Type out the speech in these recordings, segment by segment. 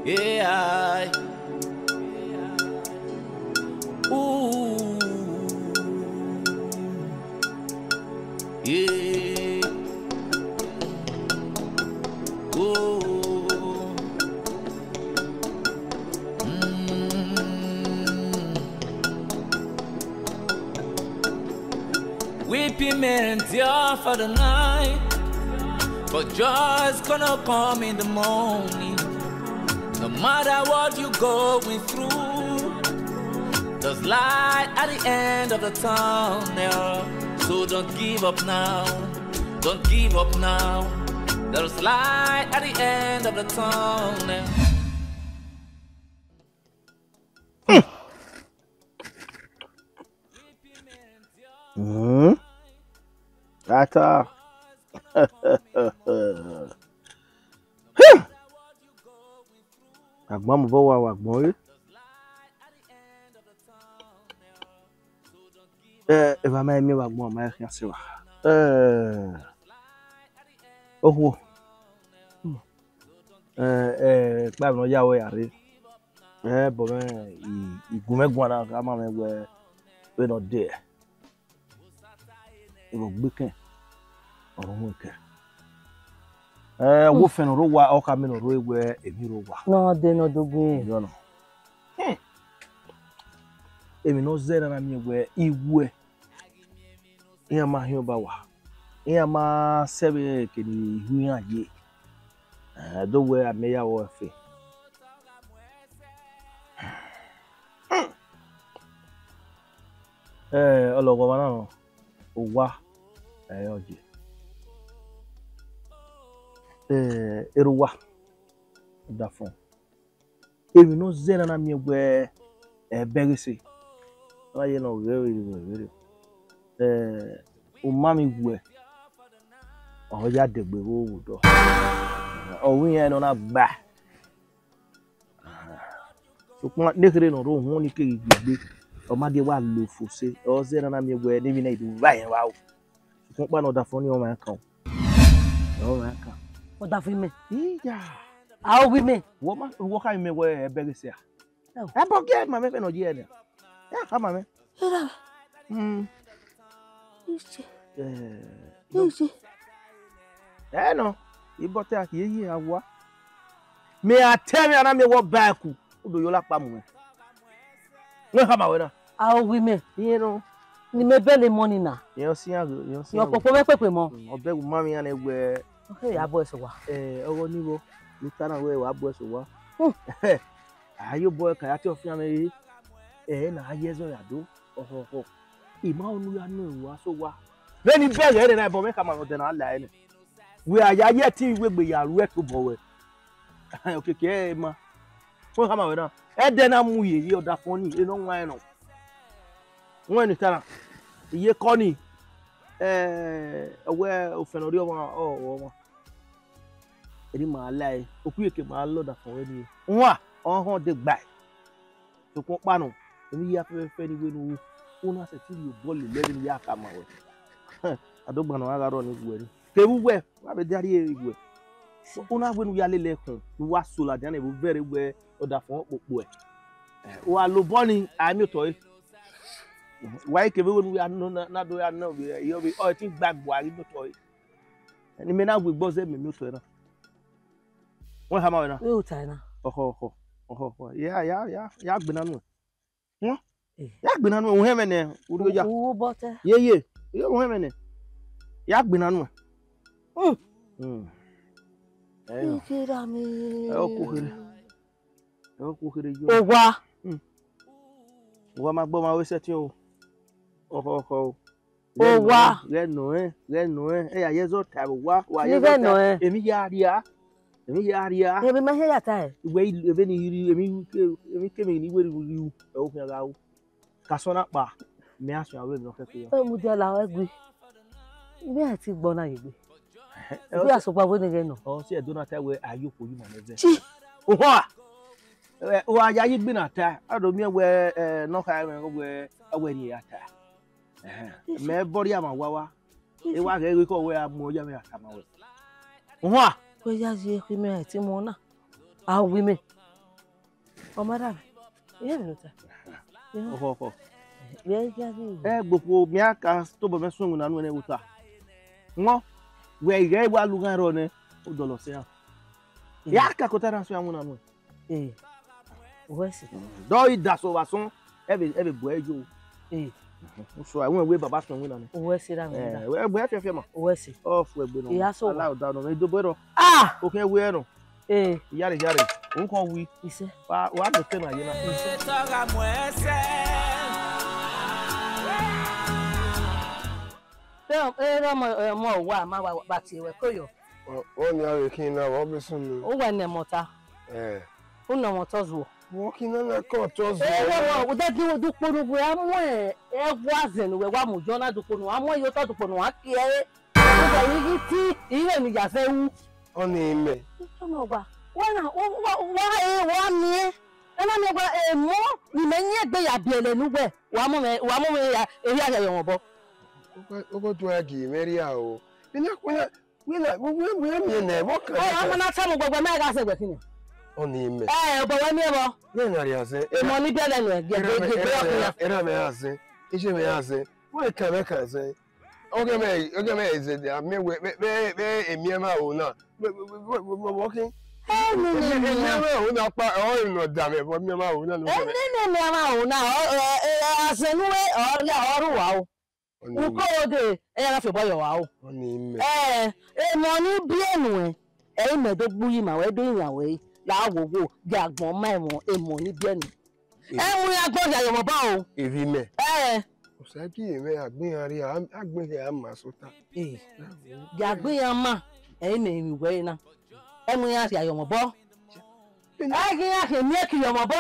Yeah. Ooh. Yeah. Ooh. Weeping may endure for the night, but joy's gonna come in the morning. No matter what you're going through, there's light at the end of the tunnel. So don't give up now. Don't give up now. There's light at the end of the tunnel. Tata. Agbon mo wa agbon re. E va ma mi wa agbon ma yan se wa. Owo. Pa no ya wo ya re. Bo me igun megun ara ka ma me we no de. Ibo gbe kan. Ọ̀rọ̀ mo ke. Wo fe no ro wa o ka me no ro egbe emi ro wa. No de no dogun. Yo no. Emi no zera na mi egbe iwu e. Iya ma hin ba wa. Iya ma sebe ke ni hu yan ye. Do we ameya wo fe. Ologo wa na no. O wa oje. Eruwa da fun emi no zena na mi egbe berisi aye no very o mami gwe o ya degbe wo do o wi yen no na gba so pon nekere no ro hun ni ke gbegbe o ma de wa lo fose o zena na mi egbe ni mi na idu ba yen wa o pon pa no da fun ni o ma kan o ma kan. What that for me? Yeah. How we me? What kind me we berisi a? E bo ge ma me fe no je e. Ya ka ma me. Ichi. No. Ibote aki yi awa. Me atemi ana me wo back. Odo yo la pa mu me. No ka ma we na. How we me? You know. Ni me bele money na. Yo si ago. Yo popo me pepe mo. Obe gu mami ana egbe. Okay, abo eso wa. Owo ni wo. Ni tana we wa abo eso wa. Ayo boy ka ya ti ofin ame na ayezo ya do. Oho. Ima onu ya no wa so wa. Beni bere na bo me ka ma no de na ala ene. We aya ye ti we gbe ya ru e to bo we. Okeke ma. Won ka ma we na. E de na mu ye oda fun ni e no nwa no. Won ni tana. Iye ko ni owe ofenori o eri ma lai okuyeke ma lo da fun we ni nwa ohun de gba to kun pa nu emi ya fe ni we nu una se ti yo ball le ni ya ka ma we adogba no aga ro ni gwe ni ke wuwe wa be dari egwe so una we nu ya lele kun nu wa so la dan e bo very we o da fun popo e wa lo boni ami to why ke we nu ya no na do ya no be yo be o ti gbagbo ari no to ni me na gbe gbo se me no to na won ha ma we na We utai na. Oho. Ya gbe nanu. Ya gbe nanu ohun heme ne uri oja. Wo bote. Ye. Yo ohun heme ne. Ya gbe nanu. Ikira mi. O ku kire yo. Owa. Wa ma gbo ma we se ti o. Oho. Owa. Reno e ya yezo ta wa Ni reno e. Emi ya ria. Emi ma he ya tai. We ebe ni yiri emi kemi ni weri wu e o kan ga o. Kasona pa me aso awe mi no fe pe yo. Mu de la egbe. Ibi ati gbo na yegbe. Ibi asopwa bo ni reno. O si e do na ta we ayoko yi ma neze. O aya yi gbe na ta. Ado mi we no ka we awe ni ya ta. Me bori ama wawa. E wa ga ko we amu ya me ata ma we. Ko ya je ki me ti mo na. How we me? Omara. Yeah, no ta. Oho. Yeah, yeah. Gbogbo mi aka to bo me sun na nu ne wuta. Ngo we ire wa lu gan ro ne o do lo se ya. Ya ka ko ta na so ya na nu. Wesi. Do ida so wa sun ebe bo ejo. So I won we baba sun na ne. Wesi ra mi da. We bo e fe ma. Wesi. Off we gbe no. Iya so Ala o da no me do bo ro. O ke we no. Yare. O ko wi. Ise. Wa do te na ye na. Ise. Era mo wa ma wa ba ti we koyo. O ni awe kin na wo be sun ni. O wa ne mota. O na moto zo. Wo kin na ko to zo. O da ki wo dupo nu bu amu wa zen we wa mu jo na dupo nu amu yo to dupo nu aki o da yi ti ire ni ja fe wu. O ni me. O mo gba. Wa mi ena mi gba mo ni me yin egbe ya bi ele nu gbe wa mu me ya eri aya yo bo. Ogo to agi meria o. We mi na wo kan. O ma na ta mo gbogbo me ga se gbe kini. O ni me. Bo wa mi bo. Ye na ri ase. Mo ni bi ele nu gbe. Era me ase. Ise me ase. Wo ka me kan se. Oge me is there me emi ma o na. Walking. O na pa o no da me bo mi ma o na no. Ni ma o na ase nu we o ya oru wa o. Uko ode la fe boyo wa o. Oni me. Mo ni bi enu me do gbuyi ma we do yan we la wowo jagbon ma mo ni bi enu. Wu agbon ya yo mo ba o. Evi me. O sa ki me agbin ari agbin he ma sota. Jagbin yan ma me mi we na. Emu ya ya yo mo bo. Ya ke mi ki yo mo bo.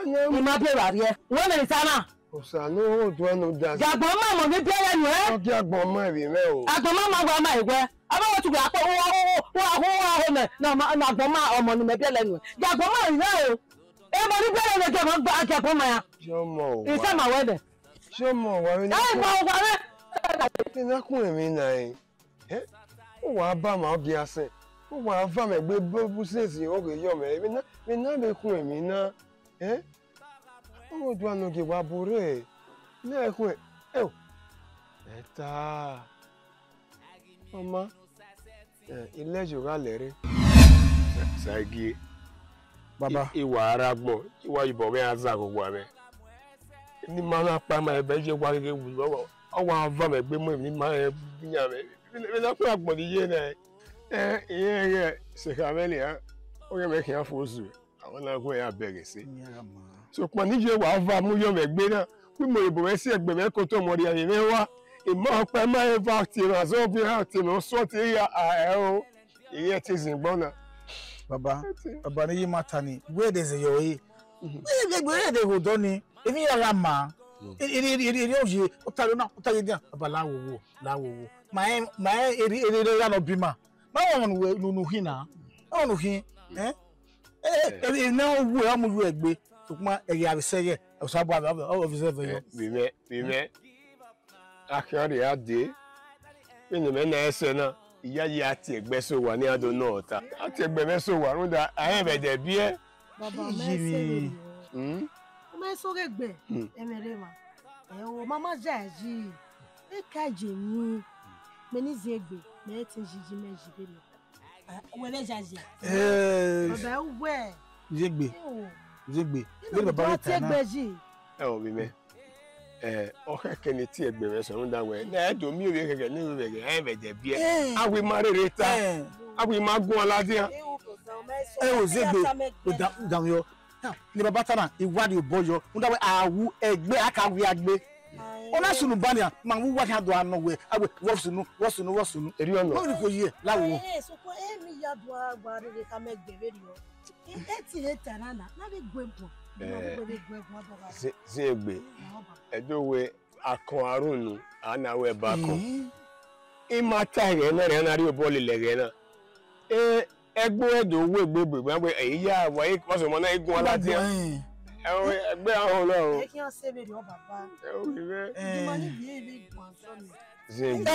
Ni ma be wa re. Wo me sana. O sa no o do no da. Jagbon ma mo ni bi enu O ki agbon ma bi me o. Agbon ma gba ma igwe. Aba wo tu gba po wo me na agbon ma omo ni me bi lenu. Jagbon ma ire o. Mo ni bi lenu ke mo gba jagbon ma ya. Jo mo. Ise ma we de. Jo mo wa ni. Gba re. Ti na kun emi na yin. O wa ba ma ogi ase. O wa fa me gbe bu sense o ke yo me. Mi na be kun emi na. O do anu ki wa bore. Na kun o. Eta. Mama. Ile jura lere. Sagi. Baba. Iwa aragbo, iwa ibo me aza gogwa me. Ni ma na pa ma ebe je wa gege wu. O wa va me gbe mo ni ma e nya me. Me na pa agbo ni ye na. Se ka me ni a. O ye me kian fozu. Awon na go ya bere se. So pa ni je wa va mu yo me gbe na. Wi mo ibo me se egbe me ko to mo ri aye me wa. Ìmọ̀ ọ̀pẹ máa ń bá ti rà sọ bí hàn tí mo sọ ti ya o ìyẹn ti sìn gbọ́nà. Baba ni yìí máa ta ni wéèdè ṣe yọ yìí wéèdè òdọ́ ni èmi yàrá mà èrè òye ó tàyé díẹ̀ baba láwòwò màá èrè rà lọ bí mà máa wọn nù hìn náà wọn nù hìn èrè náà wù ẹ̀ ọmọ wù ẹ̀ gbé tòkùnmá ẹ̀yẹ àbísẹ́yẹ ọ̀sán àbọ̀ ọ̀fíìsẹ́ fẹ́ yọ. Bímẹ. Akari ade inu me na ese na iya yi ati egbe so wa ni ado na ota ati egbe me so wa runda ayen be de bi e baba me o me so regbe emere ma o mama jaji e ka je ni me ni zegbe me tin jiji me jibe lo we le jaji baba we zegbe le baba ta na o bi me o keke ni ti egbe me so runda we na do mi o ye keke ni we ge ayen be de bi e awi ma rere ta awi ma gun olade an o zegbe o da yo ni baba ta na Uwadiae boyo runda we awu egbe akawi agbe ona sunu bania ma wu wa ha do anu we agbe wosunu eri ona no ni ko ye lawo so ko mi ya do agba rere ka me gbe re yo ti he tarana na be gbegbo si egbe edowe akon arunu anawe bakon imata re na re na ri oboli lere na egbo edo we gbegbe gbe eya wa so mo na igun alati egbe ahun lo e ki o se be ri o baba we di ma ni bi e gun so ni zengbe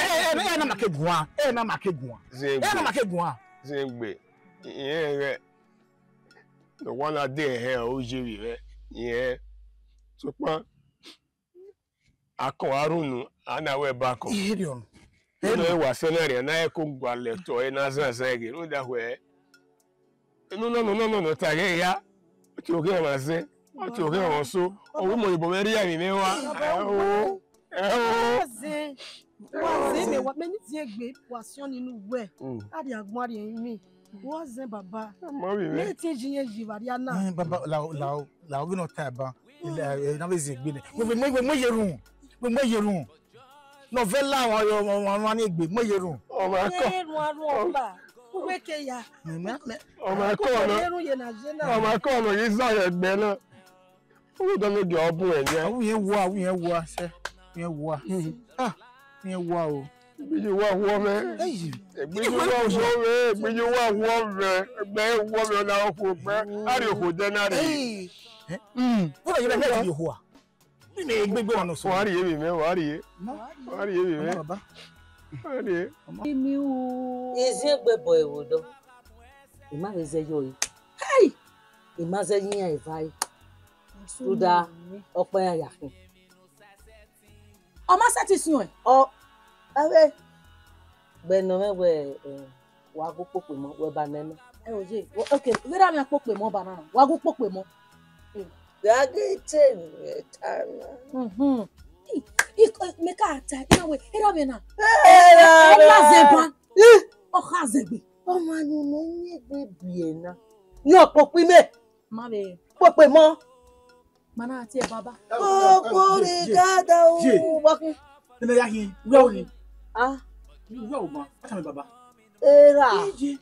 na makegun zengbe iye re The one that did here, OJ, yeah. So, I call Arunu, and I went back on. Idiom. No, was scenario, and I could go left to another second. No, that way. No, Tagaya. What you hear, I say? What you hear also? Oh, woman, you very young, you know. Wazeme wa meni diegbe wasioni nu we adi agbari mi waze baba me ti jiye jivaria na Baba la ogi no taba na be zegbe ne mo yerun novela wa ni egbe mo yerun Oh my God. Oba weke ya Oh my God. yerun ye na jena Oh my God, you saw it, Bella. Who don't know your boy, yeah? we wo se we wo we wo You want woman? You want woman now for how do you hold that? What are you like you ho ni me gbegbe na so What are you, man? What are you? baba Imi o. Ezegbe boy wodo. Ima reze yo yi. Hey! Ima ze yin ya ivai. Suda ope ya kin. O ma satisfy o awe gbeno mewe wa go pope mo we banana. Oje. Okay, we ra mi pope mo banana. Wa go pope mo. Gagete tana. Meka ata ina we era me na era zeba o khazegbe o ma ni ni egbe bie na yo popi me ma be pope mo mana ati e baba o ri gada o wa ku ne ya hin we ni we o ma ata me baba era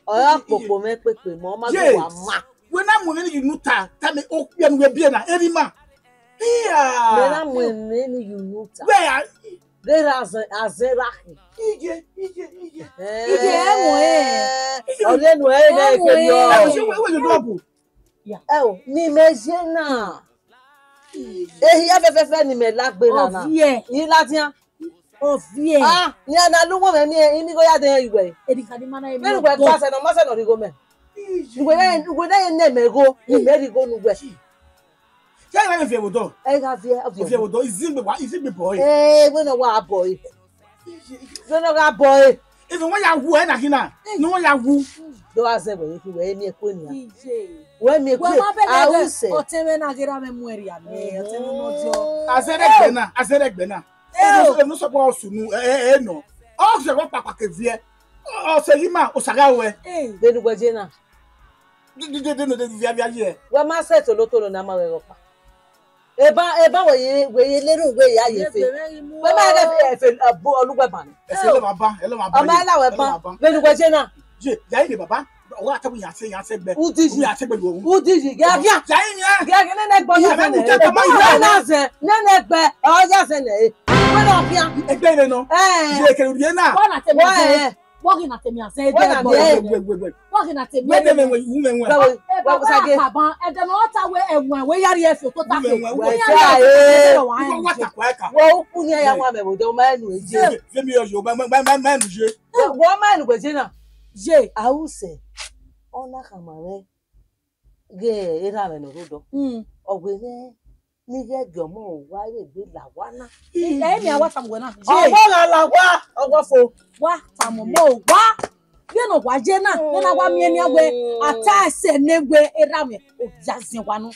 o ya popo me pepe mo ma go wa ma we na mo ni you ta me o bia no we bie na eri ma yeah mera mo ni you know ta where there azerahi ije mo ole no e na ke yo we you double o ni meje na ehi afẹ́fẹ́ ni me lagbera na yi latian ovie ni ana luwo me ni go ya de iwe edikadi mana e me go ta se no ma se no ri go me iwe na ne me go ni me ri go nu gbe Can I have wodo? I have here wodo is me boy. We no wa boy. We no ga boy. Even when you wu na kina, no when you wu. Do aze we we mi eko ni. We mi eko. I will say. O teme na gira me mueri ya me. O teme no jo. Azere na. No so po sunu no. O se wa papa ke vie. O se yima o saga we. De nu gbeje na. De via here. We ma set olotolo na ma we ropa. Eba we leru we ya ye fe. We ma ga fe olugbe ban. Ele ma ba. O ma la we ban. De nu gbeje na. Je, ya ile baba. O wa tabu ya se gbe. Ya se gbe wo. Udiji ga ga. Ja yin ya. Ga ga ne gbo ya se ne. Na se ne gbe o ya se ne. We no pia. Egbe ile no. Je ke ru ye na. Wa na te mo. Walking at me and say, walking at me. Wa sage. And then what away and when we are here for total. Well, punya ya wa me wo do man we je. Let me yo man je. Wo man we je na. Je, I will say. Ona kamare. Ge era me no do. Ogwe ne ni ge jomo wa re gbe la wa na. Mi awa tamgo na. Owo la wa, owo fo. Wa tamomo wa. Ye no wa je na, na wa mi eni agwe ata se negwe era me o jazin wa no.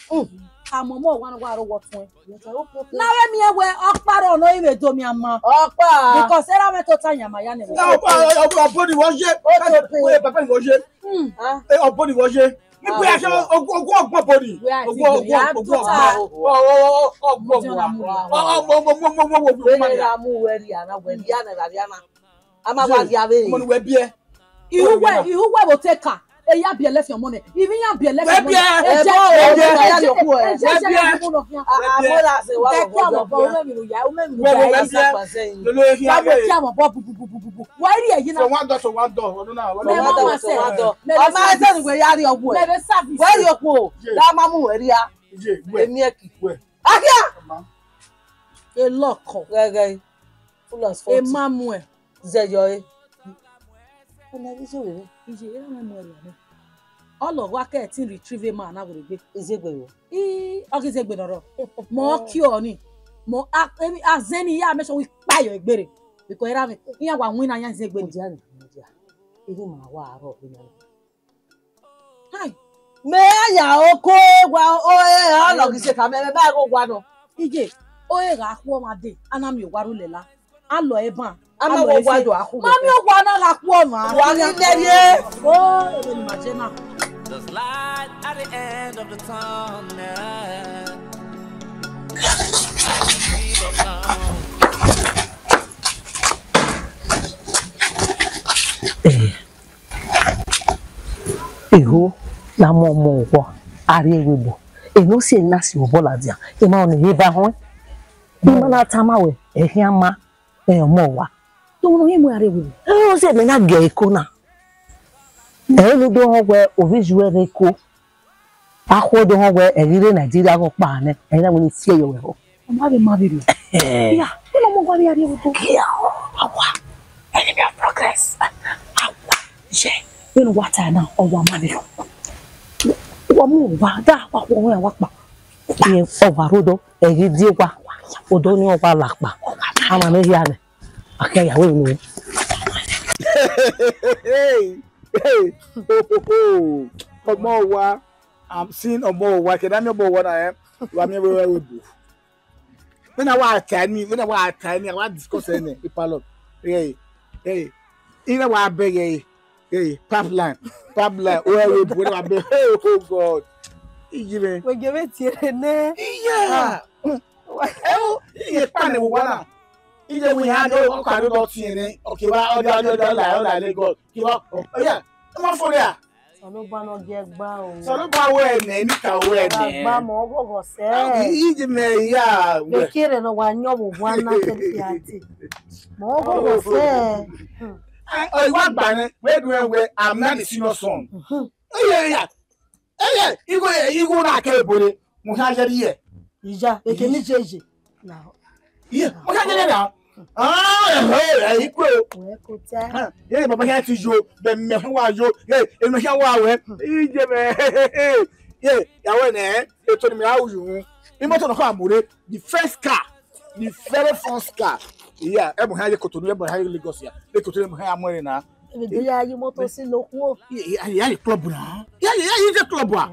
Tamomo wa no wa ro wo tun. Na we mi ewe okparo no iwe do mi ama. Okpa. Because era me to tanya ya ne. Obo ni wo je. Papa ni wo je. Obo ni wo je. Ibu ya se ogun body. Ihu we will take her. Ya be left your money. Even ya be left your money. all of work e tin retrieve man na we gbe ezegbe yo o ki ezegbe noro mo ki o ni mo azeni ya me so we pa yo egbere because era me iya wa win na ya ezegbe ni dia iri ma wa aro bi na hai me ya oko gwa o e lo ki se ka me ba go gwa no ije o e ga ku o ma de ana mi o gwaru lela alo eban ama wo gwado akhu mami o gwa na ga ku o ma wa ni lerie o e ni ma je na. There's light at the end of the tunnel. Eho na mo wo ari ewebo eno si na si obola dia e ma onu ye ba hon e ma na tamawe e hiama e mo wa to no ye mo ari ewebo o se me na ge iko na e do ho we ovijuwe reko akwo do ho we erire Nigeria go pa ne e na mo ni fie yo we ho ma be ri ya e mo gwa ari ewebo ya awa enemy of progress awa je you know what I know or what money wa mu wa da wa wo wa pa e o wa rodo e ri di wa odo ni o wa la pa ama me ya ne akaya we ni Omo wa I'm seeing omo wa ke da me bo wa na wa me we bu when I wa tani I wa discuss any pilot hey ina wa beg hey pipeline oh God we give it here ne yeah e pa ne wo na ije we ha no ka do tin ni okay wa odo la Lagos ki wa yeah ma fo there Solo ba no ge gba o. Solo ba we ne ni ka we ne. Gba mo gogo se. Ije me ya. Be kire no wa nyo bo wa na ke ti ati. Mo gogo se. Oh, what banner? Where I'm not the senior son. Yeah. You go na ke bore. Mo ha jari ye. Ija, e ke ni jeje. Now. Yeah, mo ha jari na. Hey, iko. We ko ta. Yeah, baba ya ti jo, be me ho wa jo. Yeah, e me ha wa we. Ije me. Yeah, ya we ne. E to ni me ha wu. E mo to no ko amure. The first car. The very first car. Yeah, e mo ha ye Kotonu, e mo ha ye Lagos ya. E Kotonu mo ha amore na. E be ya yi moto si loku. Yeah, club na. Yeah, the club wa.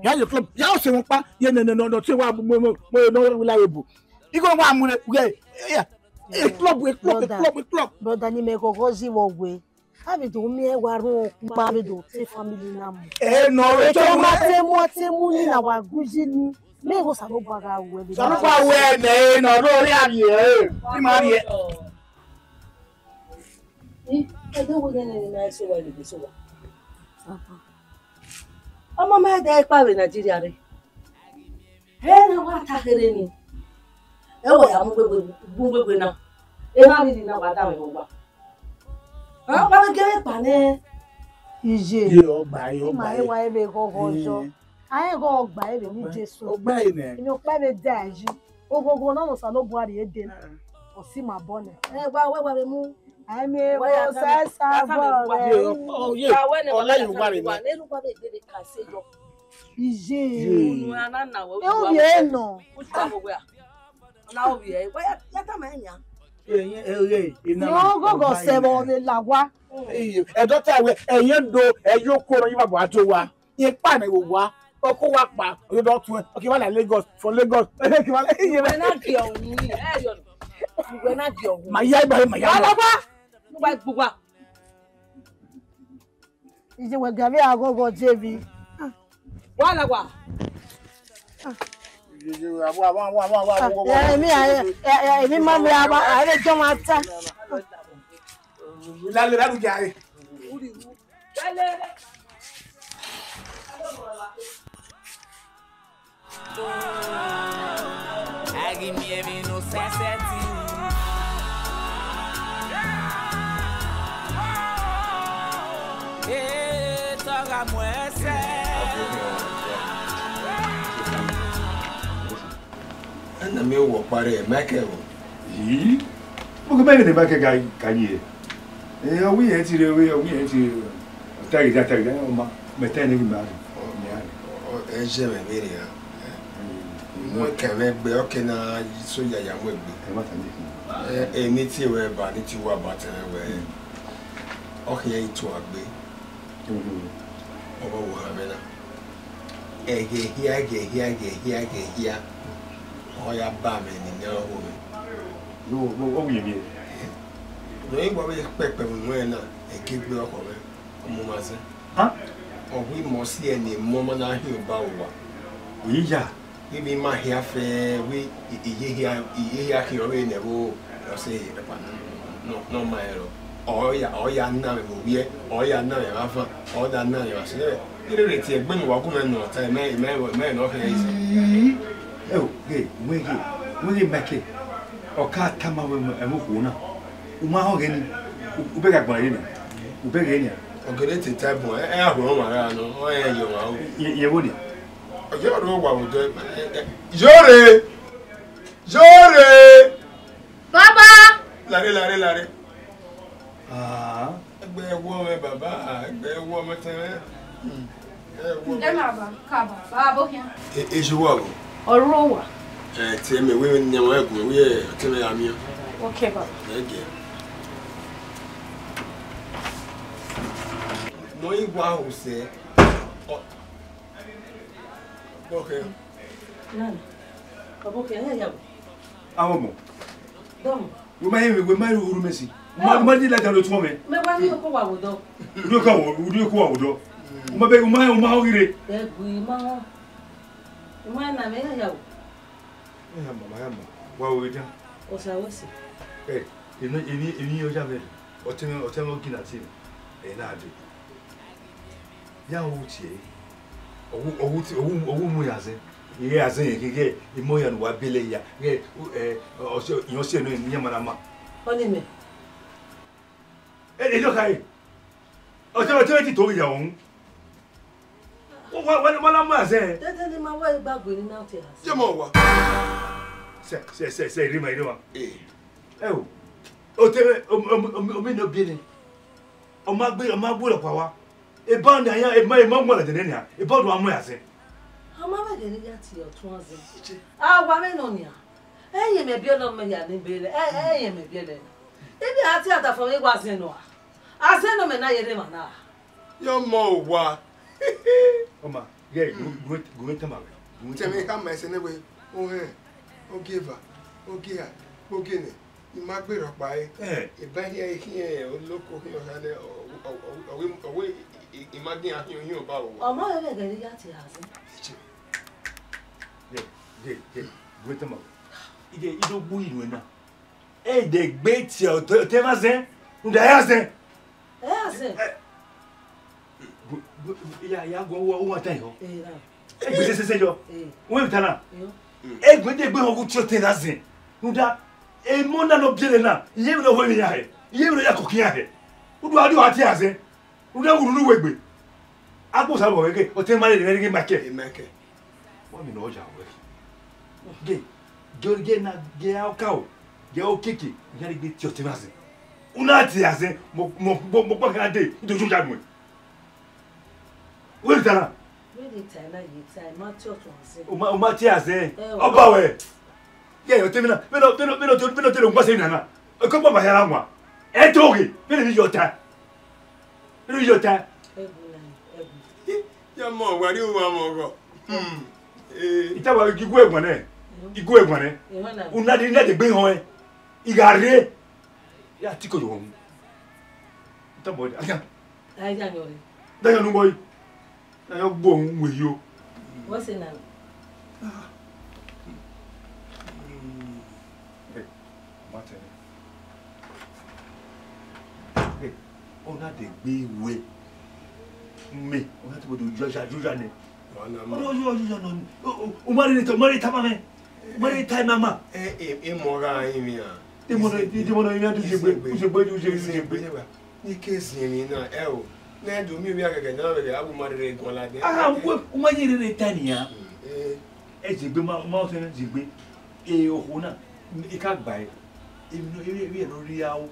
Yeah, the club. Ya o se won pa. Yeah, no, se wa mo no reliable. You go wa amure. Yeah. A club. Brother ni me gogo ji wo we. Abi do mi e wa ro pa be do te family na mo. No, e to ma te mu ni na wa guji ni. Me go sa no baga we. Sa no ba we ne no ro ri abi e. Ni ma ri e. E do wo ni na so wa le so wa. Omo me de pa we Nigeria re. Na wa ta kere ni. E wo ya mu gbegbe na. E ma ri na wa da we gba. Ba ge pa ne. Ije. Yo ba. Ma e wa e be gogo jo. Aye go gba e be ni Jesu. Ogba ine. Emi o pa be da ji. Ogogo na no sa no Buhari e de na. O si ma bone. Gba we be mu. Ai me wo sa bo re. Oh yeah. Ola you worry me. Ne lu gba be de ka se jo. Ije. Nu ana na wo. E o ye no. O ta bo we a. Na o ye. Wa ya ta ma nya. Yo gogo se bo le la wa. E doctor we eyan do eyoko ro yin babo ato wa. Yin pa na wo wa. Oko wa pa. O do tun. Okay, wa Lagos. For Lagos. Okay, wa na ki ohun ni. E yo. Gbe na ki ohun. Ma ya. Ala ba. Mo ba gbugba. Ije we gabe agogo jebi. Wa la wa. Èmi máa mi àárẹ̀ jọ máa ta. Lálẹ́ lálẹ́ jàre. Agimi no senseti. Toga muese. Na me wo pare Michael. Yi. Mo ko be ni ba ke ga yi. Wi e ti re. Tag, uma metendo que mais. É gêmeo, menina. Mo kẹmẹ gbé ọkẹ náà sójà yàmú ẹgbẹ ẹni tí ìwé ẹbà ní ti wà bàtà ẹwẹ ọkẹ yẹn tó àgbé ọba wò hàn mí náà ẹgẹhíà ọyà bá mi nìyẹn ọwọ mi. Ó wù yẹn bí. lóyún gbọ́ bí pẹpẹ mú ẹ náà ẹgẹ gbé ọkọ rẹ ọmọ máa sẹ. ọ̀hún ìmọ̀ sí ẹni mọ́mọ́ náà hìn bá wà. Òyìn yà. Maybe my hair fair, we here can already never say, no, my error. Or ya now, or ya now, or that now, you are saying, you didn't bring walk on no time, man, or hazy. Oh, hey, we back it. Or can't come out with a mukuna. Umahogan, Ubega Marina, Ubegania. Or get it type of air, or you wouldn't. You don't know what we're doing. Jore! Baba! Larry. Ah, Ẹgbẹ́ woman, Baba. Ẹgbẹ́ woman, tẹ́lẹ̀. Baba, Kaba, Baba, here. Èṣù wà o. Ọ̀rọ̀ wà. Tí mi wí ní àwọn ẹ̀gùn wí tí mi àmì. Okay, Baba. Ẹ̀gẹ̀. Mo ń wá òsè. Okay. Nani? Okay, yeah. Amo. Dom. We might urumesi. Ma di la jalo tumo me. Me wa ni ko wa wodo. Udo ko wa wodo. Uma ogire. E gui ma. Uma na me ya wo. Yamba. Wa wo ja. O sa wo si. Eni yo ja me. Otemo kinati. Na ade. Ya wo tie. Owu mu yaze. Ye yaze ke imoya no wa bele ya. Ke oso yose no nyama na ma. Oni me. Lo kai. Oso ti to ya ohun. Wala ma se. Tete ni ma wa gbagbo ni na ti ha. Ṣé mo wà. Se ri ma. O. O te omi no bi ni. O ma gbe lo pa wa. E ba nda ya e ma mo la de ni a. E ba do amu ya se. Ama ba de ni ya ti o tun aze. Wa me no ni a. Eye me bi o lo me ya ni bele. Eye me bi le. Ibi ati ata fo we gwa se no a. Ase no me na ye de ma na. Yo mo wà. Oma, go tama. Tẹ́mi ká máa ṣe níwèé, ó hẹ̀, ó gíva, ó gíà, ó gíní, ìmá gbèrò pàáyé. Ìbáyé ìhìn olóko hìn ọ̀hán ní ọ̀wé ìmá gbìn àhìn òhìn ọba òwò. Ọmọ rẹ̀ lè gẹ̀rí láti àzí. Go tama. Ido bu inu na. De gbe ti o te ma zen. Unda ya zen. Àzí. Ya go wo tan yo. Ra. Egbe se yo. Won ta na. Yo. Egbe de gbe ho ti o te na zen. Unda e mo na no biele na. Iye mi no ho mi ya he. Iye mi no ya ko kiya he. Udu adi wa ti azen. Unda wuru nu wegbe. Agbo sa bo wege o te ma le re ge make. Ìmẹ̀kẹ̀. Wọ́n mi náà ọjà wẹ̀. Gé na gé ọkàwọ̀ gé ọkèké ìyáni gbé tí ọtí máa sìn. Una àti àsìn mo pọ̀ kí n dé nítorí ojú àgbẹ̀. Wọ́n ti tara. Wẹ́ẹ̀dì tàì náà yìí tàì má tí ọ̀tún àzí. O ma tí àsìn. Ọba wẹ̀. Gé ọtí mi náà bẹ́ẹ̀ tó lè ń gbọ́sẹ̀ ìnana. Ọkọ̀ pọ̀ bàyára wọn. Ẹ tó òkè bẹ́ẹ̀ ni yọ̀ ta. Bẹ́ẹ̀ ni yọ̀ ta. Ẹ̀gùn. Yọ mọ̀ wà ní ìwà mọ̀ ọ̀gọ̀. Itawa igu egwane. Una di na de gbe hon e. Igare. Ya tiko yo hon. Ntabo de. Aka. Ai ja nyore. Da yo nu boy. Na yo gbo ohun we yo. Wo se na. Mate. Ona de gbe we. Me, ona ti bodo joja ne. Umari tamame. Umari tai mama. Ìmọ̀ra ìrìn à. Ìmọ̀ra ìrìn àti ìṣègbè. Ní kéèsì ìrìn náà ẹ o. N'ẹ̀dùn mi rí àgàgà náà rẹ̀ abúmọ̀rẹ̀ gan ládé. Umari rere taniya. Ẹ jìgbé máa tẹ́ jìgbé. Òhun náà, ìka gbà ẹ́. Èmi lórí àwọ̀.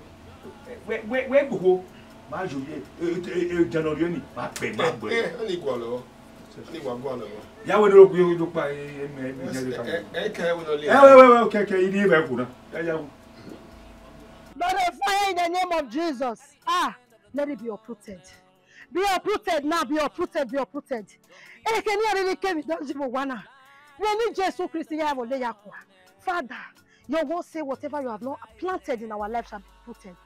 Wẹ́ gbogbo. Ma joye e January ni ma pe ma gbo. Oni gwa lo. Oni gwa lo. Ya we do ku do pa e me je ka. Ke we no le. Okay, you need to go. By the fire in the name of Jesus. Let it be uprooted. Be uprooted now, be uprooted, be uprooted. Can you really came with that evil one? We need Jesus Christ. Father, your word say whatever you have not planted in our life shall be uprooted.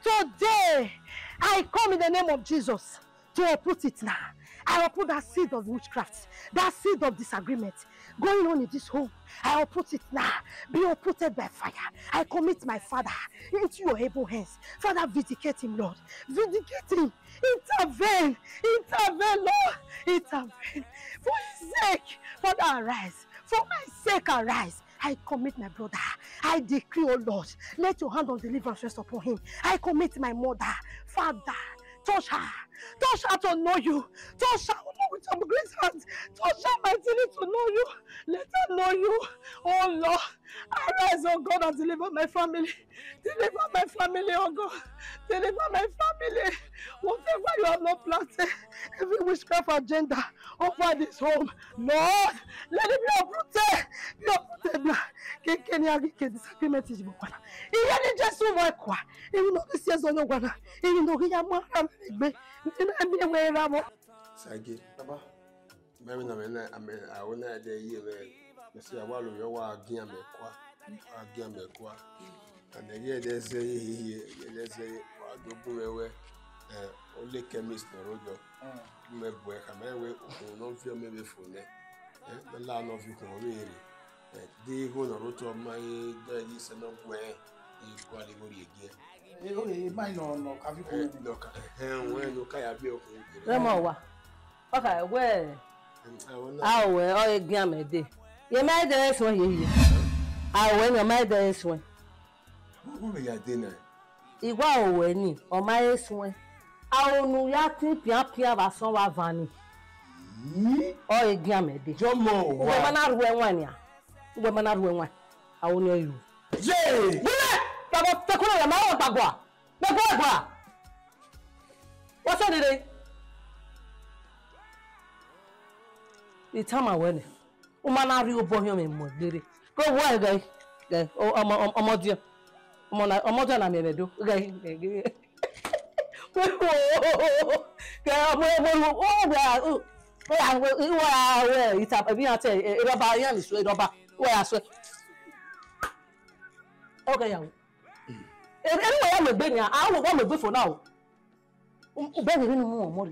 Today, I come in the name of Jesus to uproot it now. I uproot that seed of witchcraft, that seed of disagreement going on in this home. I uproot it now. Be uprooted by fire. I commit my father into your able hands. Father, vindicate him, Lord. Vindicate him. Intervene. Intervene, Lord. Intervene. For his sake, Father, arise. For my sake, arise. I commit my brother. I decree, oh Lord, let your hand of deliverance rest upon him. I commit my mother. Father, touch her. Touch her to know you. Touch her with your grace hands. Touch her mightily to know you. Let her know you. Oh Lord, arise, oh God, and deliver my family. Deliver my family, oh God. Deliver my family. Whatever you have not planted, every witchcraft agenda over this home, Lord, let it be uprooted. Be uprooted now. Disagreement is even better. Even just so much, even though this is on your one, even though we are more Sage, Baba. Mami na mena I wanna de ye me say awalo yo wa agia me kwa. And the year they say wa do buwewe only chemist na rojo. Me boy ka we no feel me be phone. The land of you can really. They go na roto my there is no way you quality go again. Mine no cafe No ka when no kaya be okay. Remowa. Okay, where? We o egia me dey. You made this one here. When you made this one. Who be ya dey na? Igwa owe ni, o ma esun. Awonu ya tin pia ba son wa vani. O egia me dey. Jomo We mana ruwe wan ya. We mana ruwe wan. Awonu oyu. Ye! Baba tekuna ya ma o gbagwa. Gbagwa. What's on today? The time I went. Umana ri obo him mo dere. Go why guy. Guy. Omodio. Omodio na me do. Guy. Okay, anyway, I'm a baby. I will want to go for now. Baby, no more.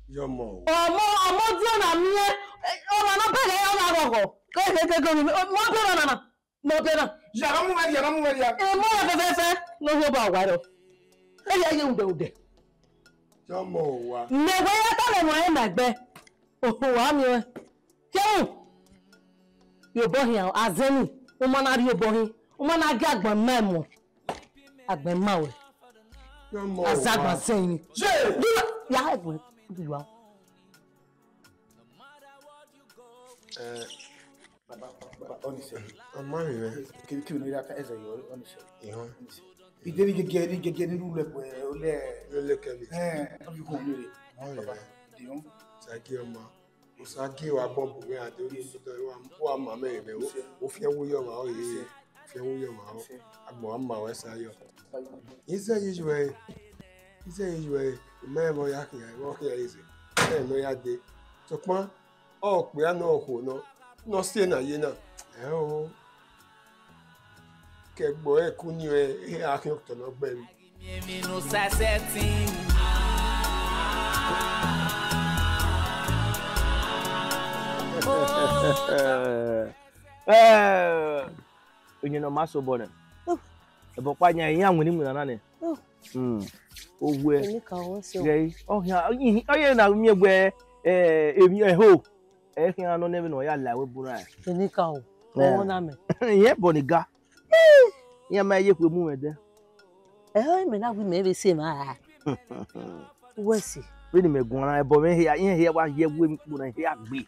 Your mom. I'm not me. Oh, I'm not better. I'm married. Can you know that as a year? He didn't get any rule up where look at it. You go really. Usaki wa bomb we are doing one mamma, if you will your if you will your mouth, a bomb, West Ayo. Is that usually? Is that usually? Remember, I walk here easy. No, ya did. So, come on. Oh, we are no seeing a yena. Oh, boy, couldn't you hear a doctor no baby? You know, Maso Bonnet. But why you're young when you are oh, where? Oh, yeah, now me where a hoe. I don't never know. I like Burai. The Nickel. Oh, name. Yeah, Boniga. Yeah, my you will move there. I may not be maybe see my. What's it? Really, me go on. But here, what you will hear me.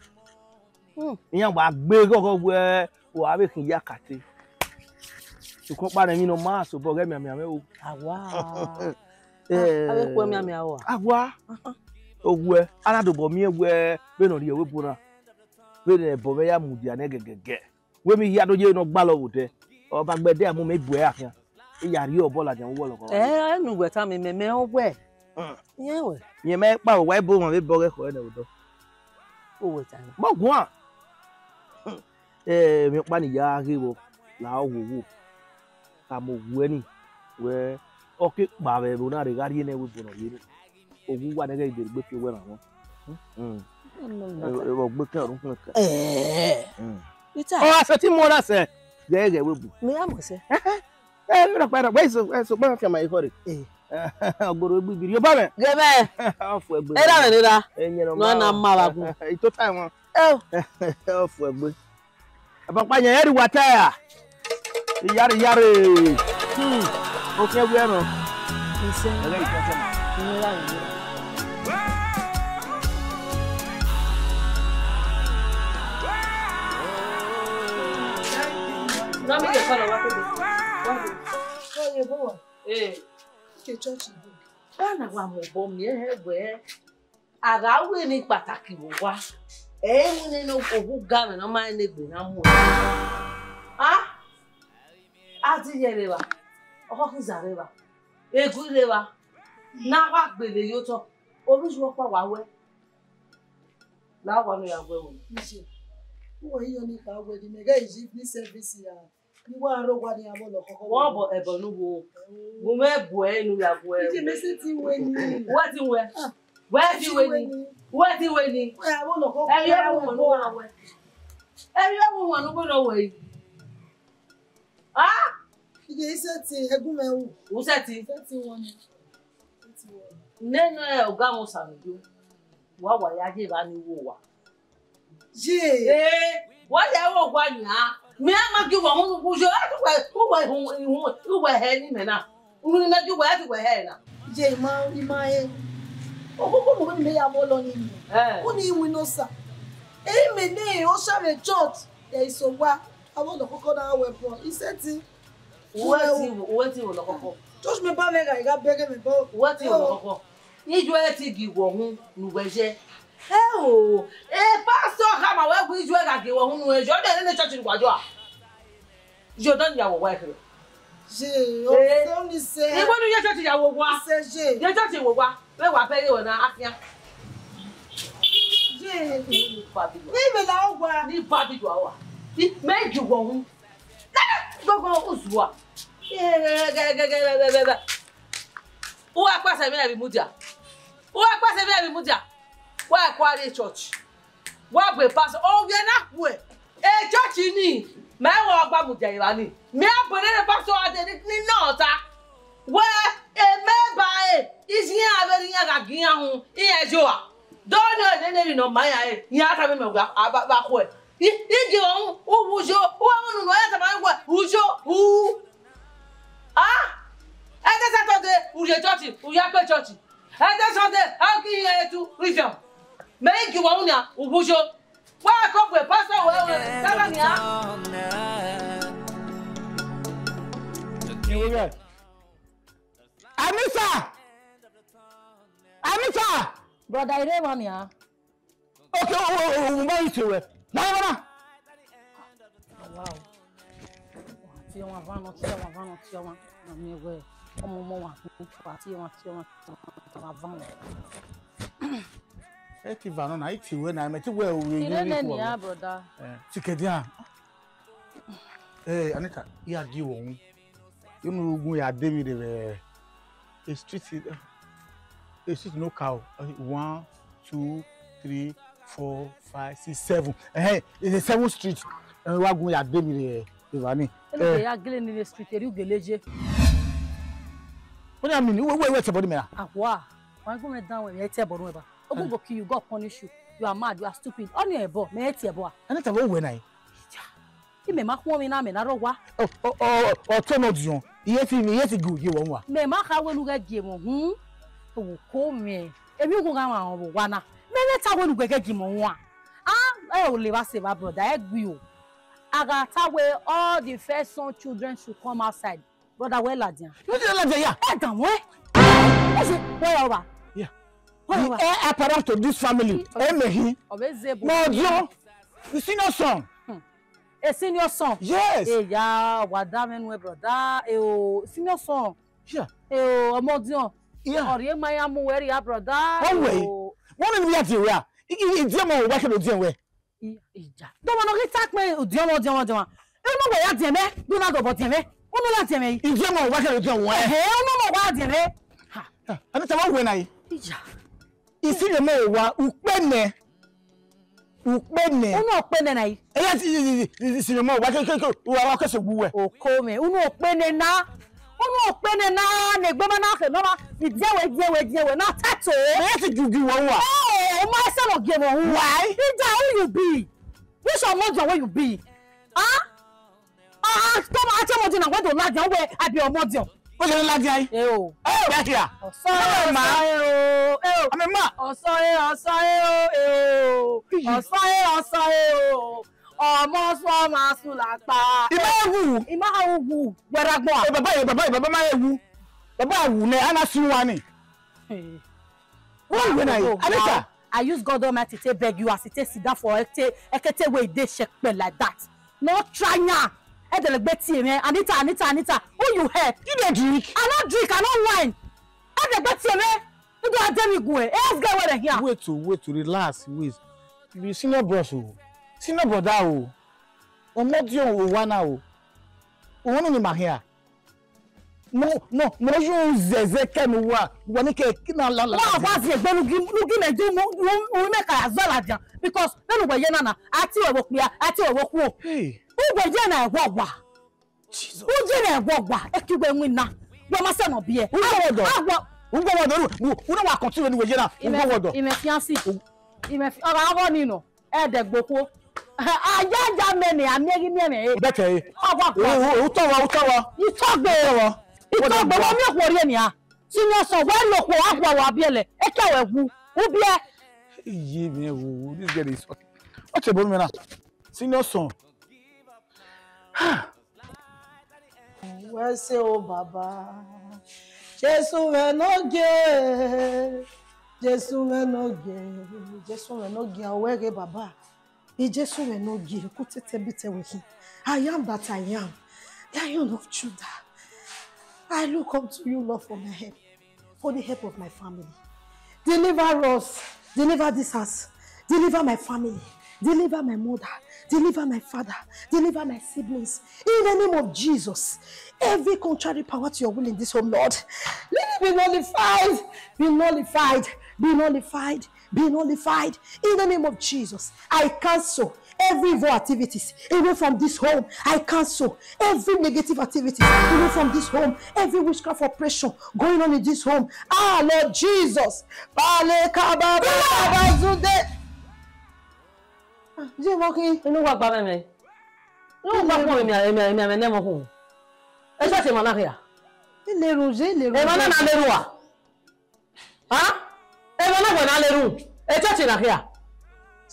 Yeah, what big over where I will hear Cathy. To come by and you know, Master, but get me. Wow. Ave kwa mi awa. Agwa. Ogwe, ana do bo mi egwe be no ri ewe bura. Be ne bo be ya mudia ne gegege. We mi ya do je no gba lo wote. O ba gbede amu me bu e afian. E ya ri obo la jan wo lo ko. Enu gwe ta mi me ogwe. Yen we. Yen me pa o wa bo mo be bo ge ko e na wodo. O we ta. Mo gun a. Mi pa ni ya ri wo la wo wo. Ka mo wu ni. We o ke pa be bo na re ga ri ne we bo no ye. Ogun wa nege ibe gbe fi we na won. O gbe kan run kan. Ita. O ase ti mo la se. Gege we bu. Me amo se. Mi ra pa we so ba fi ma ikore. Ogboro gbigiri yo ba me. Gebe. Ofu egbe. E da me da. No na ma ba gun. Ito time won. Ofu egbe. Aba pa yan eri wata ya. Yare yare. O ke we no. Ise. Ele ito Não me deixa lá boa. Que church do. Bana wa mo bo mi egbe. Ara we ni pàtàkì wo wa. Mu ni no ogu ga me no ma ni gbe na mu. Ati yere wa. Oko ki zare wa. Egu ile wa. Na wa gbele yo to. Oruju pa wa we. La wa no ya gbe wo. Who are you on the way? The mega is evening service here. You want to know what they are about? What about Ebonu? Wo me bo enu ya bo e. Did you miss it when you? What in where? Where you when? What you when? I want to go. Everyone no way. Everyone no go no way. You said Egume. Who said it? 31. Neno e oga mo samejo. Wa wa ya je ba ni wo wa. What I walk one ya? Me, I'm give one who you were heading now. Only not you were to wear hair now. Jay, my oh, who may have all on him? Only we know, sir. Amen. Oh, shall a church. There is so what I want to cook on our weapon. He said, what you will Just me, I got begging me. What you will you to give one who was pastor kama we ku ijwe ga ge wo hunu ejo de le church gwajo a jo don ya wo wife only say e wonu ye church ya wo gwa say ye church wo gwa we wa pere wo na afia ni be la ogwa ni papi jo wa ni meju wo hu gogo usua o apase mi na bi mudia why quarry church? Why we pass? Oh, we are not way. A church ni. Me wa gba mudia ira ni. Me abode le pastor ade ni nota. Where a member is here averi ya ga gian hu. Iye jo a. Don't know any no my eye. Ya ta me gba ba ko e. Igi ohun o wujo. O wonu no ya ta ma gba wujo. And Saturday we church. We are pe church. And Sunday how can you to reason? Make you want ya, Ubujo. Why come with pastor? Well, Anita! Brother, I don't want ya. Okay, where is it? Wow. Eti vano na iti we na meti we we ya brother. Tikedia. Anita, ya di won. You know ogun ya de mi de a street no cow. 1 2 3 4 5 6 7. It's a 7th street. Wa gun ya de mi de Ivani. Ya gele ni street eri ugeleje. What do you mean? Wait, what's about me? Why go me down when you tell bono eba? Ogun go kill you, God punish you. You are mad, you are stupid. On your ebo, me tell boy. And that about when I. He me ma ho mi na me na ro wa. Oh, turn out you. Yes, good you want. Me ma ka we lu ga gi mo hu. O ko me. E bi go ga ma o wa na. Me me ta we lu ga gi mo wa. O le wa save brother, e gbi o. Aga ta we all the first son children should come outside. Brother, where Ladian? You tell Ladian, yeah. Where over? Yeah. The heir apparent to this family. Emehi. No, Dio. The senior son. A senior son? Yes. Yeah, Wadamenwe brother. Senior son. Yeah. Omodion. Yeah. Or you my amueri brother. One way. One in the area. It's Demo working with them. Don't want to attack me. Demo. No way at them. Do not go about them. Ono la teme. It's Demo working with them. No wa dem. Ha. I don't know when I. Ija. Isi le mo wa upene. Upene. Uno opene na yi. Isi le mo wa ke se guwe. Okome. Uno opene na. Negbe na ke no ma. Ijewe na tato. Me ti juju wo wa. Oh, my son of game. Why? Ija who you be? Which omojo where you be? Come on, tell me what to ladia where I be omojo. What you ladia? Back here. Sorry, ma. I'm ma. Sorry. Almost one masula pa. Imawu. Where I go? Baba ma ewu. Baba wu ne ana suwa ni. When Anita, I use God Almighty to beg you as it sit down for ekete way dey shake like that. No try now. Anita, who you help? You don't drink. I don't drink, I don't wine. You don't tell me go. Let's get where here. Wait to relax. Wait. You senior boss senior brother o. Omodion o wana o. O wonu ni ma here. No, you zeze kemi wa. Wani ke na la. Wa ba se gbenu gi me ju mo make azala because nenu we ye na ati we wokua, ati we woku. Hey. Who je na egwogwa? Jesus. Who je na egwogwa? Ekigwe nwina. Wo ma se no bie. Who wa continue ni we je na. Wodo. Ime fiancé. Ime ora abo ni no. E de gboko. Ajaja me ni ameri me. Beke. Utawa. You talk be. Ito gbe wo mi okori eni a. Senior son we lo ko agwa wa biele. E ka we gu. Wo bie. Ye me wo. This girl is what about me now? Senior son. Where say oh Baba. Jesu we no ge. Awege Baba. Jesu we no ge. Kutete bite we him. I am that I am. Lion of Judah. I look up to you, Lord, for my help, for the help of my family. Deliver us, deliver this house, deliver my family, deliver my mother, deliver my father, deliver my siblings. In the name of Jesus, every contrary power to your will in this home, Lord, let it be nullified, be nullified, be nullified, be nullified. In the name of Jesus, I cancel every evil activities away from this home. I cancel every negative activities away from this home. Every witchcraft oppression going on in this home. Lord Jesus.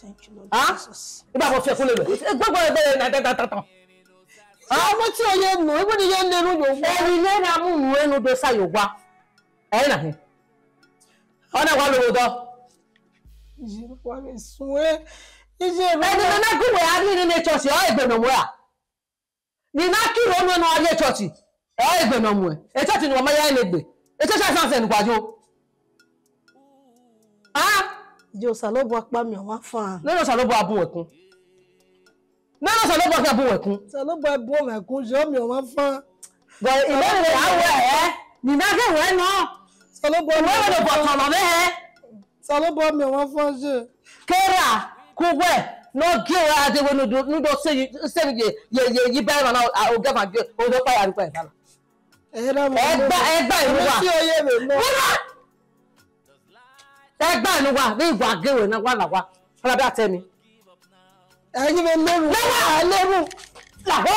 Thank you, Lord Jesus. Iba bo fe kule be. Gbogbo ebe na tata. Mo ti oye nu, ebo ni ye nleru yo. Eri le na mu nu enu do sayogwa. Na he. Ona wa lo do. Jiro kwa me sunwe. Ije na ku we ari ni church o egbe no mu a. Ni na ki ro no aye church. O egbe no mu e. E church ni o ma ya legbe. E church san se nkwajo. Jo salobo apa mi wa fan. Neno salobo abun ekun. Neno salobo ke abun ekun. Salobo abun ekun jo mi wa fan. Go ile le awe ni na ke we no. Salobo we le bo tan lo me Salobo mi wa fan je. Kera kugwe no ge wa de we no do se ye ba na o ge ma ge o do pa ya ri pa sala. Era mo. Egba iru wa. Si oye me no. Egba nu wa bi igwa gewe na wa la wa. Ala bi atemi. Eyin me leru. Leru. La wa.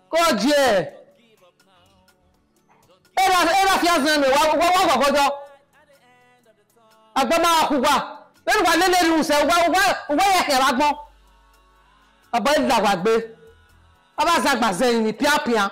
Ko je. Era fi azan mi wa gojo. Agba ma ku wa. Leru wa leru se wa ye ke ra gbon. Aba ila wa gbe. Aba za gba zeyin ni pia.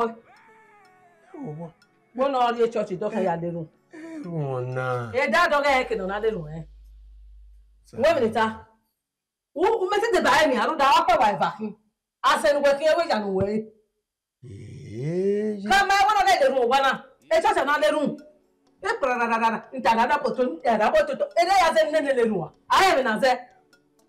boy. Go no the church do ka ya de room. Rona. E da do ga ke no na de room eh. We me ta. Wo me se de ba mi aru da wa pa wa vakin. Asen we kin we ja no we. Come I want to get the room wana. E church na de room. E prararara. Ntada poto, era poto. E dey asen nene le room. I am na say.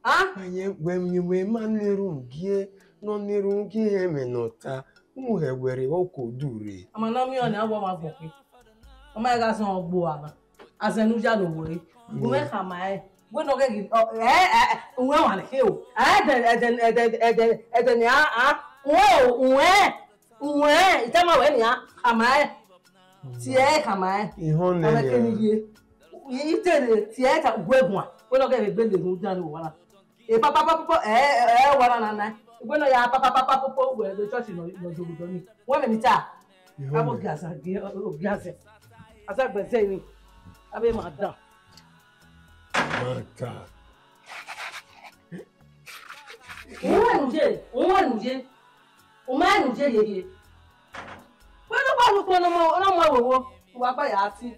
Ah? Aye we man le room gie no ne room gie me nota. Mu he were o ko dure. Ama na mi on abo ma gboki. O ma ga san ogbo ana. Asen nu ja no we. Bu me kama e. We no get we wan he o. De ni Uwe, itama we ni kama e. Ti e kama e. Ihon Ama ne. keni ye. Ite ti e ta gwegun. We no get gbe le nu ja no wala. E papa wala na. We no ya papa we the church no jogudo ni. We me ni ta. Abo gasa ge obiase. Asa gbe se ni. Abe ma dan. Mata. Nuje. O ma nuje yeye. We no ba lu ko no mo wo. Wa pa ya ti.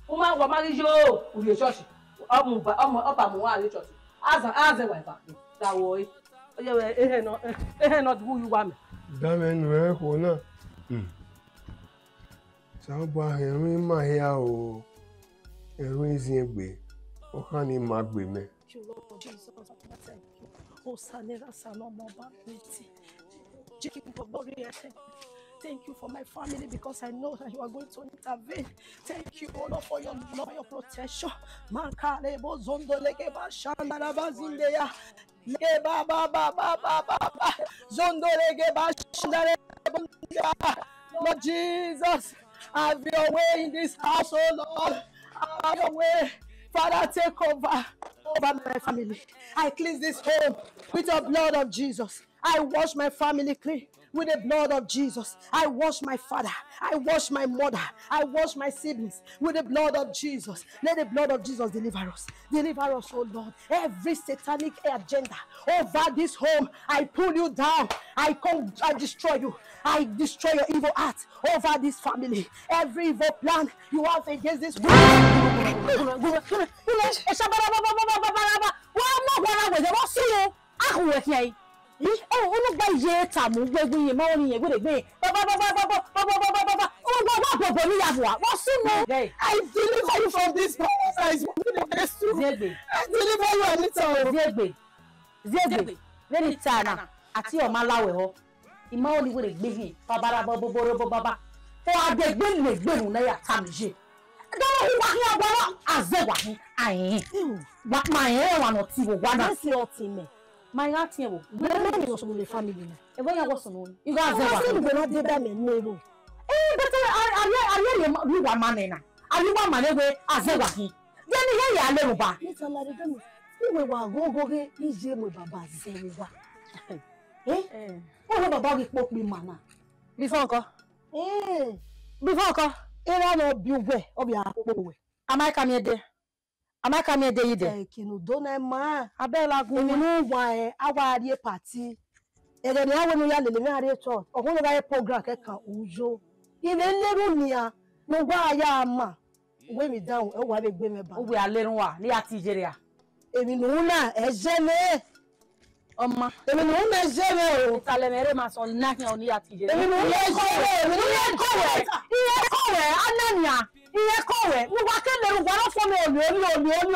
O ma wa ma ri jo o le church. Omu mu wa le church. Azan wa ba. Da wo e. Oye we ehe no who you wa me. Da me nu e ko na. Sa ba herin ma ya o. Erin zin egbe. O kan ni ma gbe me. Thank you, Lord Jesus. Thank you. Oh, Sanera Saloma Baptist. Thank you for my family because I know that you are going to intervene. Thank you, oh Lord, for your love and your protection. Mankarebo zondo leke ba shandara bazindeya. Leke ba zondo leke ba shandara bazindeya. Lord Jesus, have your way in this house, oh Lord. Have your way. Father, take over. over my family. I cleanse this home with the blood of Jesus. I wash my family clean with the blood of Jesus. I wash my father. I wash my mother. I wash my siblings with the blood of Jesus. Let the blood of Jesus deliver us. Deliver us, oh Lord. Every satanic agenda over this home, I pull you down. I destroy you. I destroy your evil heart over this family. Every evil plan you have against this I deliver you from this power. I deliver you a little. Very tana. Ati o malawe ho. Ima oni we gbe hin. Babara baba. For ade gbe le gbe nu na ya tamje. Don't wa hin agwara azewa hin. Ayin. Wa my hair wa no ti wo wa na si o ti me. My heart here wo. We no so the family. E bo ya wo so no. You go azewa. I go na dey da me nero. But are you wa manena. Are you wa mane we azewa hin. Then here ya le ba. It's all right me. We wa go ge ije mo baba zewa. What about the poke me mana? Before ko? Before ko? Era no biwe obi apowe. Am I come here there? Kinu do na ma abela gun mi nu wa awari party. Ere ni awo nu ya le mi are church. Ogun lo ba program kekan ujo. Ile leru ni a no gba aya ma. We mi down e wa be gbe me ba. O we alerun wa ni Nigeria. Emi nu na eje Oma, emi no me jere o. Itale mere ma so na ki oni ati jere. Emi no ye kowe. Anania. Iye kowe. Mo wa ke le wa ro fo mi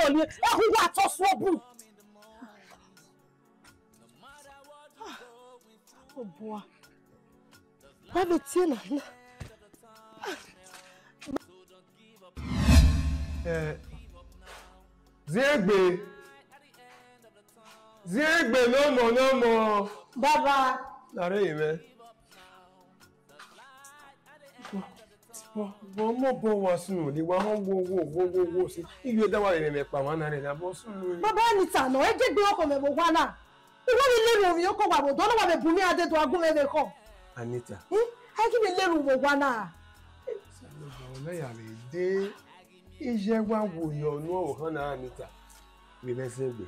oni. E hu wa to so bu. Oh boy. Wa be ti na. Zegbe no more. Baba. Nare ime. Bo wa sunu ni wa wo si. Iye da wa le me pa wa na re na bo sunu. Baba ni ta no e je gbe oko me bo wa na. Iwo ni leru mi oko wa bo do lo wa be bu mi ade to agun me be ko. Anita. Ai ki ni leru bo wa na. Bo na ya le de. Ije wa wo yo nu o kan na Anita. We be segbe.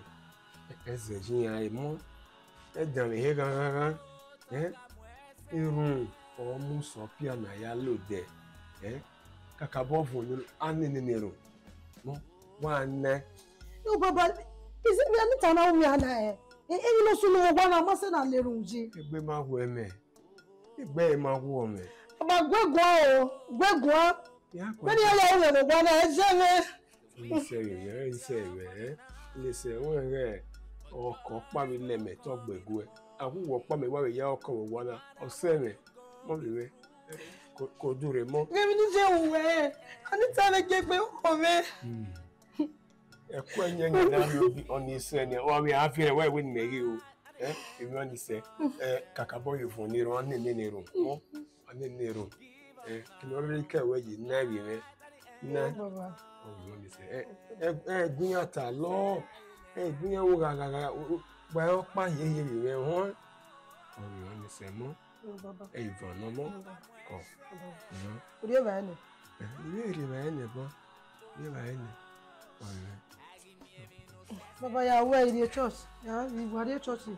Eze jiyan imo edan he gangan irun o mu so pia na ya lode kaka bo fun anini niro mo wa na No baba is it me Anita na umi ana e no sunu wo na ma se na lerun ji egbe ma wo eme egbe ma wo me baba gwegwo ya ko ni ya wo wo na e je me Listen, when ọkọ pa mi leme to gbegu e awuwo pa mi wa we ya ọkọ wo na ose me mo bi we ko dure mo Gemi ni je uwe Anita le je pe oko me e ko enye na bi oni ise ni o mi afire we we ni o emi oni se kaka boy fun ni ro ni ni ro mo ani ni ro kini o le ke we yi na bi me na baba o mi se gun ata lo gbin wo gaga gba o pa yeye mi won o ni se mo baba Ivan no mo ko ori ba ni ri ba ni bo ri ba ni baba ya we ri church ya Uwadiae church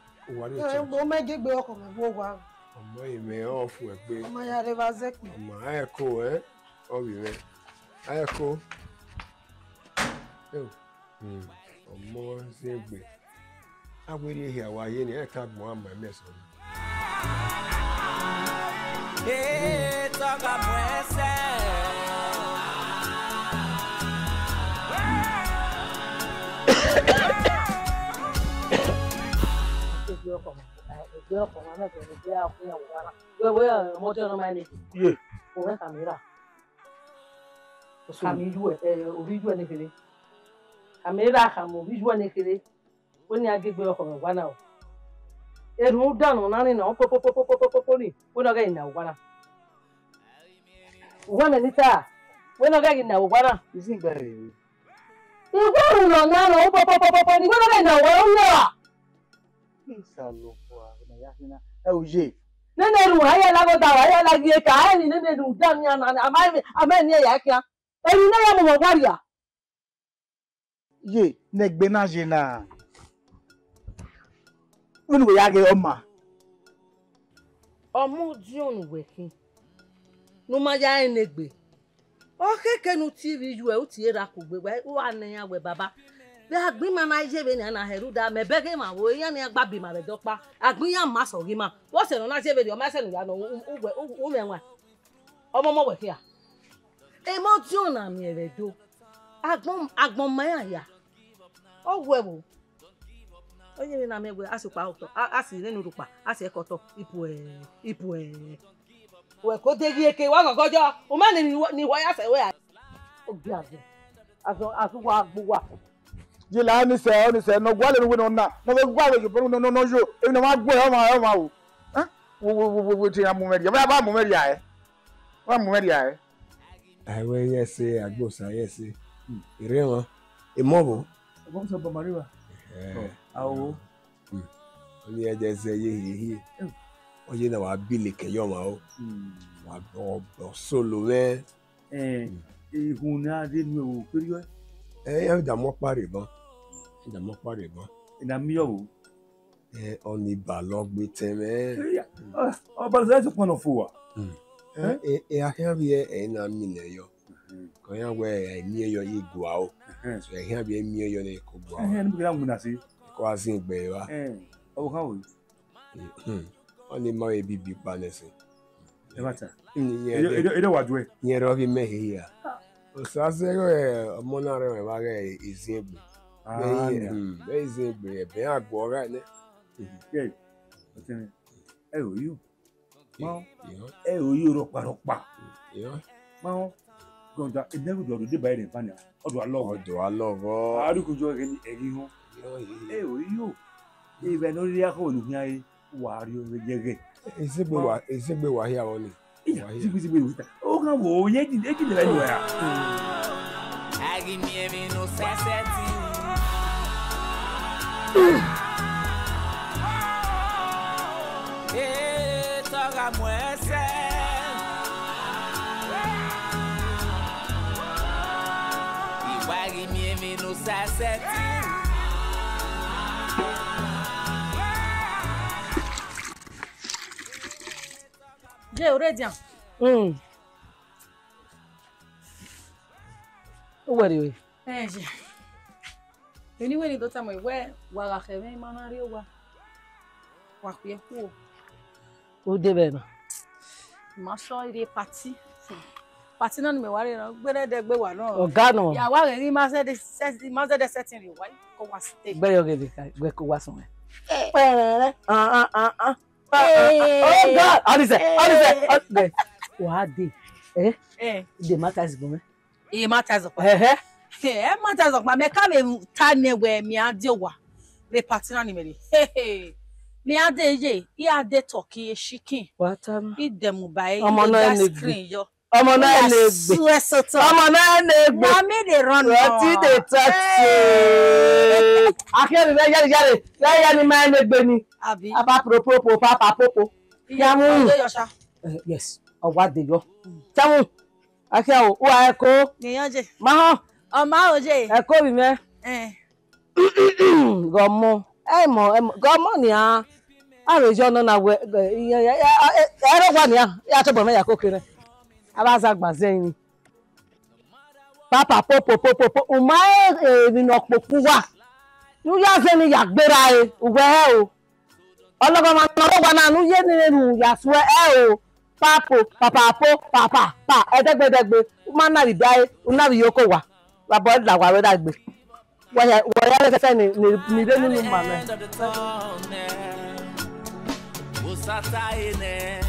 o me gegbe oko me bo wa ọmọ ime ofu egbe ọmọ ya re ba zek ọmọ ayeko o bi me ayeko ọmọ zegbe agbere ehi awaye ni eka gbon ama meso toca muese Kamera kamo visual nekere woni agegbe oko me wa na o eru danu na ni na popopopopopopo ni wona ga ina wa na wona ni ta wona ga ina wa na Isin gare Igwe no na no popopopo ni gbe na wo nwa. Inshallah na ya hina. Oje. Nene ru aya la go da wa ya la gi ka ai ni nene ru da mi na ama ni ya kia. Eri na ya mo waria. Ye negbe na jena. Unu go ya ge oma. Omu di onu wekin. No ma ya enegbe. O keke nu TV ju e o ti era ko gbe wa na ya we baba. Be agbin ma na je be ni na heru da me bege ma wo yan ni agba bi ma be dopa. Agbin yan ma so gi ma. Wo se no na je be di o ma se nu ya no o me nwa. Omo mo we kia. E mo ti o na mi ere do. Agbon ma ya. O wewo. Oye na me we asupa oto. Asi lenu rupa. Asi ekoto ipu we ko degi eke wa gogojo o ma ni wa ya se we o bi azu wa gbuwa Je la ni se no gwa le we no na. No we gwa we no jo. E no ma gbo e ma o. Wo ti amu meri. Ba mu meri ae. Wa mu meri ae. Ai we yes agbosa yes. Ire won. E mo bo. Bo so ba mariwa. Awo. Oni eje se ye. Oye na wa bile ke yo ma o. Wa bo solo me. Ihun na de nu o period. Ya da mo pare bon. Da mo pare bon. Ina mi yo. Oni ba lo gbe teme. O ba se pon of wa. Ahia bi na mi le yo. Ko ya we ni yo yi gua o. So ahia bi mi yo na ko gua. Ni bi la mu na si. Ko asin gbe wa. O ka wo. Oni ma e bibi pa nese. E mata. Ede wadwe. Ni ro bi mehe ya. O sa se mo na re wa ge izin gbe. Be izin gbe be agbo ra ne. O you. Ma. O you ro pa. Yo. Ma. Gonja e never do de ba ire fania. Odo alogo. Ari ku jo ni eri ho. O you. Even no ria ko lu yan wari o jege. Ezegbe wa hia woni. Ezegbe wa. O kan wo ye di le yo ya. Agi mi no seseti. Toga muese. Iwagi mi no seseti. Je Uwadiae. Uwadiae. Je. Anyway, ni dota mo we wa ga kheme manari wa. Wa ku ye ku. O de be na. Ma so ire party. Party na ni me ware na gbere de gbe wa na. Oga no. Ya wa re ni ma se de setting re wa ko wa stay. Gbe yo gede ka gbe ko wa sun. Oh God! Honestly. Uwadiae. The matters go me. E matters of. Matters of me ka me tane we mi ade wa. Le party na ni me. Mi ade je, I ade turkey chicken. What am? I dem buy screen yo. Omo na negbe. Omo na negbe. Na me dey run. What dey talk to? Akere na yale. Ya ni ma negbe ni. Abi. Papa propo, papa popo. Ya mu. Yes. Uwadiae yo. Tamu. Akia o wa eko. Ni yanje. Ma ho. O ma oje. Eko bi me. Gomo. Gomo ni a. Arejo no na we. Ero kwa ni a. Ya to bo me ya kokere. Abaza gbazen ni. Papa popo. Umae ni no popu wa. Nu ya se ni ya gbera e. Uwe o. Ologo ma no gba na nu ye ni nu ya so o. Papa. Edegbe. Ma na ri dai. Una ri yoko wa. La boy la wa we da gbe. Wa ya le se ni de ninu ma me. Nosatae ne.